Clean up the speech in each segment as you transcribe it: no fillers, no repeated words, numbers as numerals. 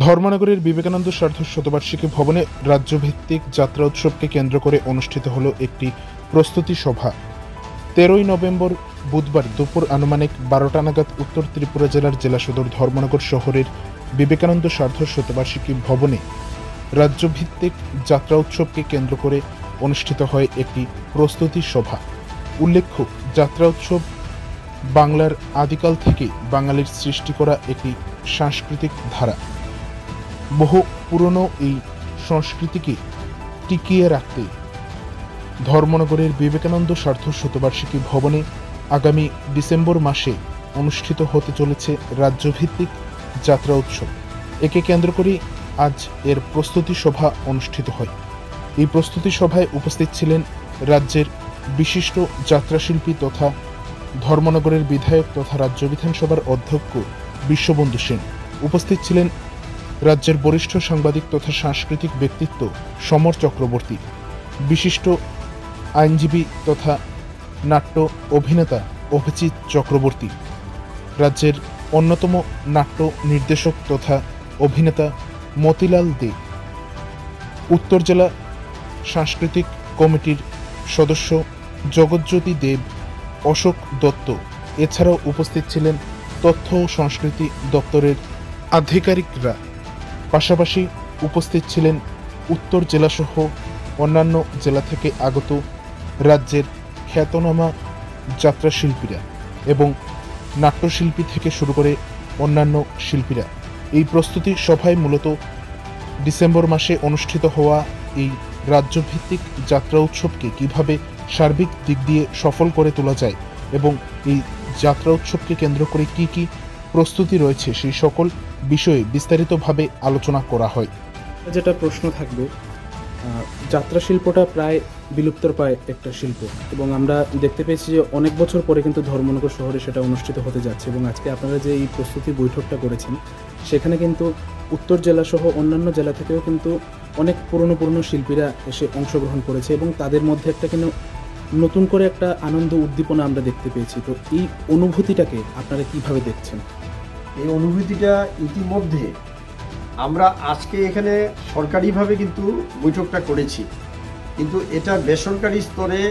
ধর্মনগরের বিবেকানন্দ সার্ধ শতবার্ষিকী ভবনে রাজ্যভিত্তিক যাত্রা উৎসবকে কেন্দ্র করে অনুষ্ঠিত হলো একটি প্রস্তুতি সভা। 13ই নভেম্বর বুধবার দুপুর আনুমানিক 12টা নাগাদ উত্তর ত্রিপুরা জেলার জেলা সদর ধর্মনগর শহরের বিবেকানন্দ সার্ধ শতবার্ষিকী ভবনে রাজ্যভিত্তিক যাত্রা উৎসবকে কেন্দ্র করে অনুষ্ঠিত হয় একটি প্রস্তুতি সভা। উল্লেখ্য, যাত্রা উৎসব বাংলার আদিকাল থেকে বাঙালির সৃষ্টি করা একটি সাংস্কৃতিক ধারা। বহু পুরনো এই সংস্কৃতিকে টিকিয়ে রাখতে ধর্মনগরের বিবেকানন্দ সার্ধ শতবার্ষিকী ভবনে আগামী ডিসেম্বর মাসে অনুষ্ঠিত হতে চলেছে রাজ্যভিত্তিক যাত্রা উৎসব। একে কেন্দ্র করে আজ এর প্রস্তুতি সভা অনুষ্ঠিত হয়। এই প্রস্তুতি সভায় উপস্থিত ছিলেন রাজ্যের বিশিষ্ট যাত্রাশিল্পী তথা ধর্মনগরের বিধায়ক তথা রাজ্য বিধানসভার অধ্যক্ষ বিশ্ববন্ধু সেন। উপস্থিত ছিলেন রাজ্যের বরিষ্ঠ সাংবাদিক তথা সাংস্কৃতিক ব্যক্তিত্ব সমর চক্রবর্তী, বিশিষ্ট আইনজীবী তথা নাট্য অভিনেতা অভিজিৎ চক্রবর্তী, রাজ্যের অন্যতম নাট্য নির্দেশক তথা অভিনেতা মতিলাল দে, উত্তর জেলা সাংস্কৃতিক কমিটির সদস্য জগৎজ্যোতি দেব, অশোক দত্ত। এছাড়াও উপস্থিত ছিলেন তথ্য ও সংস্কৃতি দপ্তরের আধিকারিকরা। পাশাপাশি উপস্থিত ছিলেন উত্তর জেলাসহ অন্যান্য জেলা থেকে আগত রাজ্যের খ্যাতনামা যাত্রাশিল্পীরা এবং নাট্যশিল্পী থেকে শুরু করে অন্যান্য শিল্পীরা। এই প্রস্তুতি সভায় মূলত ডিসেম্বর মাসে অনুষ্ঠিত হওয়া এই রাজ্যভিত্তিক যাত্রা উৎসবকে কিভাবে সার্বিক দিক দিয়ে সফল করে তোলা যায় এবং এই যাত্রা উৎসবকে কেন্দ্র করে কি কি প্রস্তুতি রয়েছে সেই সকল বিষয়ে বিস্তারিতভাবে আলোচনা করা হয়। যেটা প্রশ্ন থাকবে, যাত্রা শিল্পটা প্রায় বিলুপ্তর প্রায় একটা শিল্প এবং আমরা দেখতে পেয়েছি যে অনেক বছর পরে কিন্তু ধর্মনগর শহরে সেটা অনুষ্ঠিত হতে যাচ্ছে এবং আজকে আপনারা যে এই প্রস্তুতি বৈঠকটা করেছেন সেখানে কিন্তু উত্তর জেলা সহ অন্যান্য জেলা থেকেও কিন্তু অনেক পুরনো শিল্পীরা এসে অংশগ্রহণ করেছে এবং তাদের মধ্যে একটা কিন্তু নতুন করে একটা আনন্দ উদ্দীপনা আমরা দেখতে পেয়েছি। তো এই অনুভূতিটাকে আপনারা কিভাবে দেখছেন? এই অনুভূতিটা ইতিমধ্যে আমরা আজকে এখানে সরকারিভাবে কিন্তু বৈঠকটা করেছি, কিন্তু এটা বেসরকারি স্তরে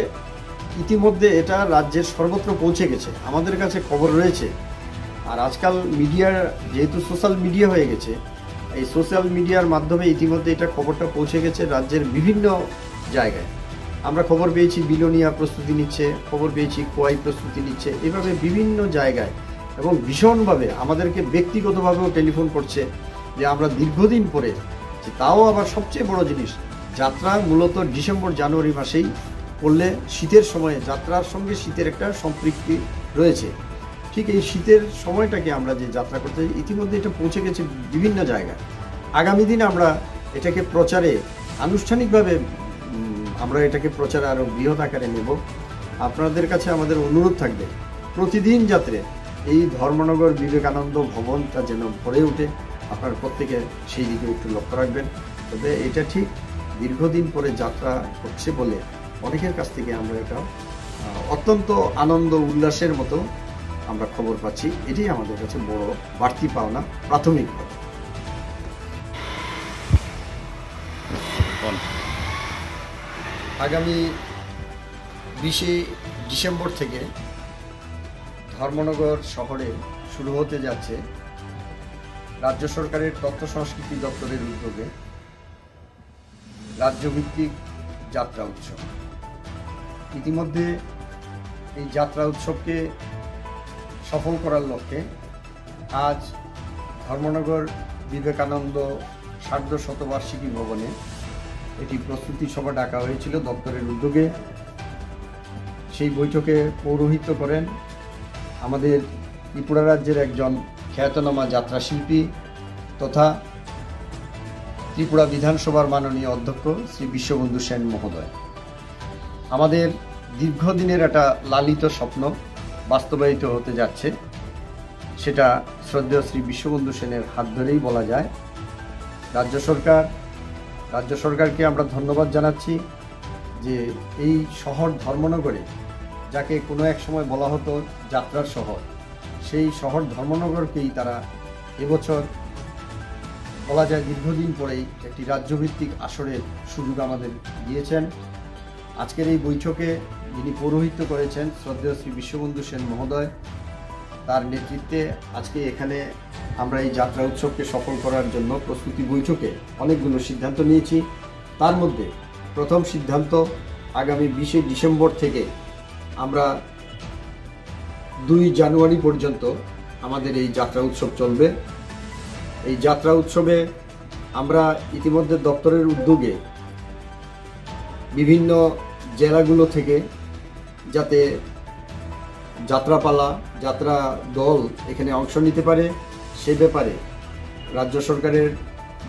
ইতিমধ্যে এটা রাজ্যের সর্বত্র পৌঁছে গেছে, আমাদের কাছে খবর রয়েছে। আর আজকাল মিডিয়ার যেহেতু সোশ্যাল মিডিয়া হয়ে গেছে, এই সোশ্যাল মিডিয়ার মাধ্যমে ইতিমধ্যে এটা খবরটা পৌঁছে গেছে রাজ্যের বিভিন্ন জায়গায়। আমরা খবর পেয়েছি বিলোনিয়া প্রস্তুতি নিচ্ছে, খবর পেয়েছি কোয়াই প্রস্তুতি নিচ্ছে, এভাবে বিভিন্ন জায়গায় এবং ভীষণভাবে আমাদেরকে ব্যক্তিগতভাবেও টেলিফোন করছে যে আমরা দীর্ঘদিন পরে, তাও আবার সবচেয়ে বড় জিনিস, যাত্রা মূলত ডিসেম্বর জানুয়ারি মাসেই করলে শীতের সময়ে যাত্রার সঙ্গে শীতের একটা সম্পৃক্তি রয়েছে। ঠিক এই শীতের সময়টাকে আমরা যে যাত্রা করতে ইতিমধ্যে এটা পৌঁছে গেছে বিভিন্ন জায়গায়। আগামী দিন আমরা এটাকে প্রচারে আনুষ্ঠানিকভাবে আমরা এটাকে প্রচারে আরও বৃহৎ আকারে নেব। আপনাদের কাছে আমাদের অনুরোধ থাকবে প্রতিদিন যাতে এই ধর্মনগর বিবেকানন্দ ভবনটা যেন ভরে ওঠে, আপনারা প্রত্যেকে সেই দিকে একটু লক্ষ্য রাখবেন। তবে এটা ঠিক দীর্ঘদিন পরে যাত্রা হচ্ছে বলে অনেকের কাছ থেকে আমরা এটা অত্যন্ত আনন্দ উল্লাসের মতো আমরা খবর পাচ্ছি। এটাই আমাদের কাছে বড় বাড়তি পাওনা প্রাথমিকভাবে। আগামী 20 ডিসেম্বর থেকে ধর্মনগর শহরে শুরু হতে যাচ্ছে রাজ্য সরকারের তথ্য সংস্কৃতি দপ্তরের উদ্যোগে রাজ্যভিত্তিক যাত্রা উৎসব। ইতিমধ্যে এই যাত্রা উৎসবকে সফল করার লক্ষ্যে আজ ধর্মনগর বিবেকানন্দ সার্ধ শতবার্ষিকী ভবনে এটি প্রস্তুতি সভা ডাকা হয়েছিল দপ্তরের উদ্যোগে। সেই বৈঠকে পৌরোহিত্য করেন আমাদের ত্রিপুরা রাজ্যের একজন খ্যাতনামা যাত্রাশিল্পী তথা ত্রিপুরা বিধানসভার মাননীয় অধ্যক্ষ শ্রী বিশ্ববন্ধু সেন মহোদয়। আমাদের দীর্ঘদিনের একটা লালিত স্বপ্ন বাস্তবায়িত হতে যাচ্ছে, সেটা শ্রদ্ধেয় শ্রী বিশ্ববন্ধু সেনের হাত ধরেই বলা যায়। রাজ্য সরকারকে আমরা ধন্যবাদ জানাচ্ছি যে এই শহর ধর্মনগরে, যাকে কোনো এক সময় বলা হতো যাত্রার শহর, সেই শহর ধর্মনগরকেই তারা এবছর বলা যায় দীর্ঘদিন পরেই একটি রাজ্যভিত্তিক আসরের সুযোগ আমাদের দিয়েছেন। আজকের এই বৈঠকে যিনি পৌরোহিত্য করেছেন শ্রদ্ধেয় শ্রী বিশ্ববন্ধু সেন মহোদয়, তার নেতৃত্বে আজকে এখানে আমরা এই যাত্রা উৎসবকে সফল করার জন্য প্রস্তুতি বৈঠকে অনেকগুলো সিদ্ধান্ত নিয়েছি। তার মধ্যে প্রথম সিদ্ধান্ত, আগামী 20 ডিসেম্বর থেকে আমরা 2 জানুয়ারি পর্যন্ত আমাদের এই যাত্রা উৎসব চলবে। এই যাত্রা উৎসবে আমরা ইতিমধ্যে দপ্তরের উদ্যোগে বিভিন্ন জেলাগুলো থেকে যাতে যাত্রাপালা, যাত্রা দল এখানে অংশ নিতে পারে সে ব্যাপারে রাজ্য সরকারের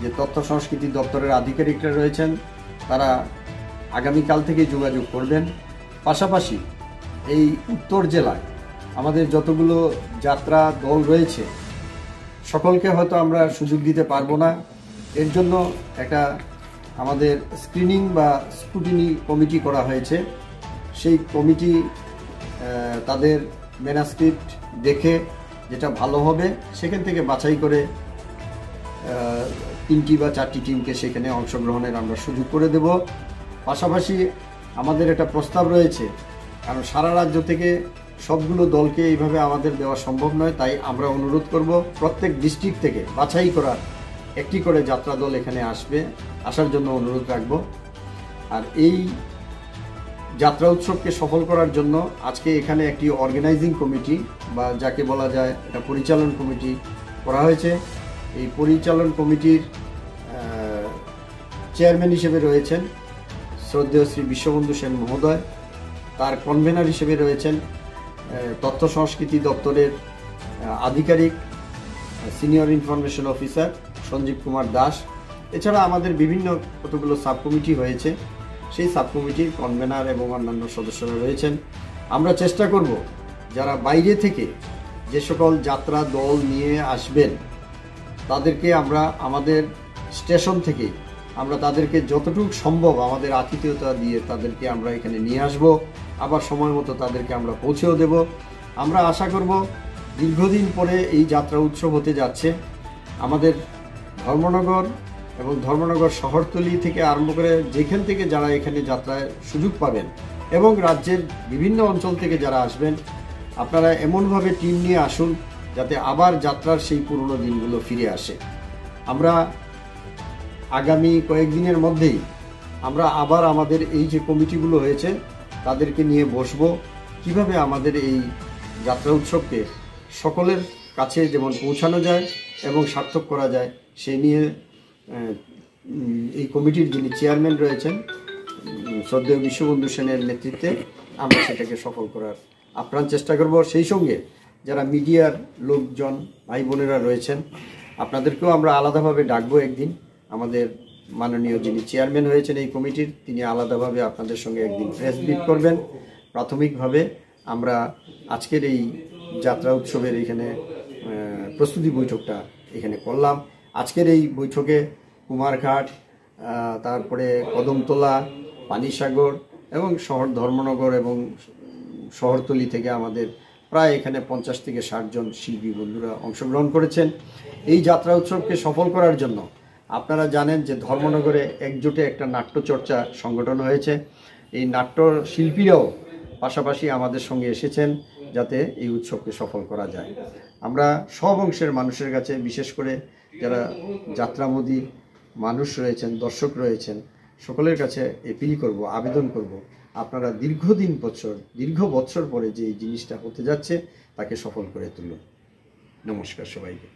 যে তথ্য সংস্কৃতি দপ্তরের আধিকারিকরা রয়েছেন তারা আগামীকাল থেকে যোগাযোগ করবেন। পাশাপাশি এই উত্তর জেলায় আমাদের যতগুলো যাত্রা দল রয়েছে সকলকে হয়তো আমরা সুযোগ দিতে পারবো না। এর জন্য একটা আমাদের স্ক্রিনিং বা স্ক্রুটিনি কমিটি করা হয়েছে। সেই কমিটি তাদের ম্যানাস্ক্রিপ্ট দেখে যেটা ভালো হবে সেখান থেকে বাছাই করে 3টি বা 4টি টিমকে সেখানে অংশগ্রহণের আমরা সুযোগ করে দেব। পাশাপাশি আমাদের একটা প্রস্তাব রয়েছে, কারণ সারা রাজ্য থেকে সবগুলো দলকে এইভাবে আমাদের দেওয়া সম্ভব নয়, তাই আমরা অনুরোধ করব প্রত্যেক ডিস্ট্রিক্ট থেকে বাছাই করা একটি করে যাত্রা দল এখানে আসার জন্য অনুরোধ রাখব। আর এই যাত্রা উৎসবকে সফল করার জন্য আজকে এখানে একটি অর্গানাইজিং কমিটি বা যাকে বলা যায় একটা পরিচালন কমিটি করা হয়েছে। এই পরিচালন কমিটির চেয়ারম্যান হিসেবে রয়েছেন শ্রদ্ধেয় শ্রী বিশ্ববন্ধু সেন মহোদয়। তার কনভেনার হিসেবে রয়েছেন তথ্য সংস্কৃতি দপ্তরের আধিকারিক senior information officer Sanjib Kumar Das. এছাড়া আমাদের বিভিন্ন কতগুলো সাব কমিটি হয়েছে, সেই সাব কমিটির কনভেনার এবং অন্যান্য সদস্যরা রয়েছেন। আমরা চেষ্টা করব যারা বাইরে থেকে যে সকল যাত্রা দল নিয়ে আসবেন তাদেরকে আমরা আমাদের স্টেশন থেকে আমরা তাদেরকে যতটুকু সম্ভব আমাদের আতিথেয়তা দিয়ে তাদেরকে আমরা এখানে নিয়ে আসব, আবার সময় মতো তাদেরকে আমরা পৌঁছেও দেব। আমরা আশা করব দীর্ঘদিন পরে এই যাত্রা উৎসব হতে যাচ্ছে। আমাদের ধর্মনগর এবং ধর্মনগর শহরতলি থেকে আরম্ভ করে যেখান থেকে যারা এখানে যাত্রায় সুযোগ পাবেন এবং রাজ্যের বিভিন্ন অঞ্চল থেকে যারা আসবেন, আপনারা এমনভাবে টিম নিয়ে আসুন যাতে আবার যাত্রার সেই পুরনো দিনগুলো ফিরে আসে। আমরা আগামী কয়েকদিনের মধ্যেই আমরা আবার আমাদের এই যে কমিটিগুলো হয়েছে তাদেরকে নিয়ে বসবো, কিভাবে আমাদের এই যাত্রা উৎসবকে সকলের কাছে যেমন পৌঁছানো যায় এবং সার্থক করা যায় সেই নিয়ে এই কমিটির যিনি চেয়ারম্যান রয়েছেন শ্রদ্ধেয় বিশ্ববন্ধু সেনের নেতৃত্বে আমরা সেটাকে সফল করার আপ্রাণ চেষ্টা করব। সেই সঙ্গে যারা মিডিয়ার লোকজন ভাই বোনেরা রয়েছেন আপনাদেরকেও আমরা আলাদাভাবে ডাকবো একদিন। আমাদের মাননীয় যিনি চেয়ারম্যান হয়েছেন এই কমিটির তিনি আলাদাভাবে আপনাদের সঙ্গে একদিন প্রেস ব্রিফ করবেন। প্রাথমিকভাবে আমরা আজকের এই যাত্রা উৎসবের এখানে প্রস্তুতি বৈঠকটা এখানে করলাম। আজকের এই বৈঠকে কুমারঘাট, তারপরে কদমতলা, পানিসাগর এবং শহর ধর্মনগর এবং শহরতলি থেকে আমাদের প্রায় এখানে 50 থেকে 60 জন শিল্পী বন্ধুরা অংশগ্রহণ করেছেন। এই যাত্রা উৎসবকে সফল করার জন্য আপনারা জানেন যে ধর্মনগরে একজোটে একটা নাট্যচর্চা সংগঠন হয়েছে। এই নাট্য শিল্পীরাও পাশাপাশি আমাদের সঙ্গে এসেছেন যাতে এই উৎসবকে সফল করা যায়। আমরা সব অংশের মানুষের কাছে, বিশেষ করে যারা যাত্রামোদী মানুষ রয়েছেন, দর্শক রয়েছেন, সকলের কাছে এপিল করব, আবেদন করব, আপনারা দীর্ঘ বছর পরে যে এই জিনিসটা হতে যাচ্ছে তাকে সফল করে তুলুন। নমস্কার সবাইকে।